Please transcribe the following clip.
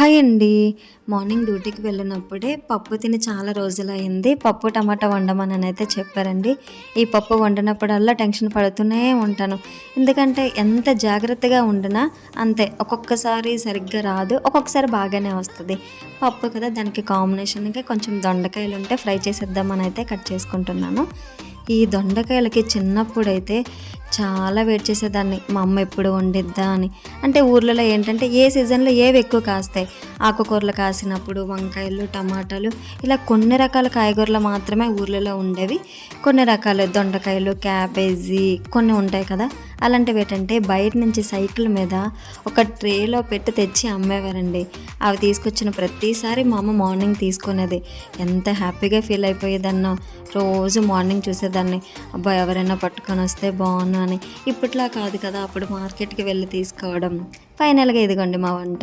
Hi అండి. Morning డ్యూటీకి వెళ్ళినప్పుడే పప్పు తిని చాలా రోజులయింది. పప్పు టమాటా వండమననైతే చెప్పారండి. ఈ పప్పు వండినప్పుడల్లా టెన్షన్ పడుతూనే ఉంటాను. ఎందుకంటే ఎంత జాగ్రత్తగా వండినా అంతే. ఒక్కొక్కసారి సరిగ్గా రాదు. ఒక్కొక్కసారి బాగానే వస్తది. పప్పు కదా! దానికి కాంబినేషన్‌గా కొంచెం దొండకాయలుంటే ఫ్రై చేసేద్దామనైతే కట్ చేసుకుంటున్నాను. ఈ దొండకాయలకి చిన్నప్పుడైతే చాలా వెయిట్ చేసేదాన్ని. మా అమ్మ ఎప్పుడు వండిద్దా అని. అంటే ఊర్లలో ఏంటంటే ఏ సీజన్‌లో ఏవి ఎక్కువ కాస్తాయి. ఆకుకూరలు కాసినప్పుడు వంకాయలు, టమాటాలు ఇలా కొన్ని రకాల కాయగూరలు మాత్రమే ఊర్లలో ఉండేవి. కొన్ని రకాలు దొండకాయలు, క్యాబేజీ కొన్ని ఉంటాయి కదా! అలాంటివేంటంటే బయట నుంచి సైకిల్ మీద ఒక ట్రేలో పెట్టి తెచ్చి అమ్మేవారండి. అవి తీసుకొచ్చిన ప్రతిసారి మా అమ్మ మార్నింగ్ తీసుకునేది. ఎంత హ్యాపీగా ఫీల్ అయిపోయేదాన్నో. రోజు మార్నింగ్ చూసేదాన్ని. అబ్బా! ఎవరైనా పట్టుకొనొస్తే బావున్ను అని. ఇప్పట్లా కాదు కదా! అప్పుడు మార్కెట్‌కి వెళ్ళి తీసుకోవడం. ఫైనల్‌గా ఇదిగోండి మా వంట.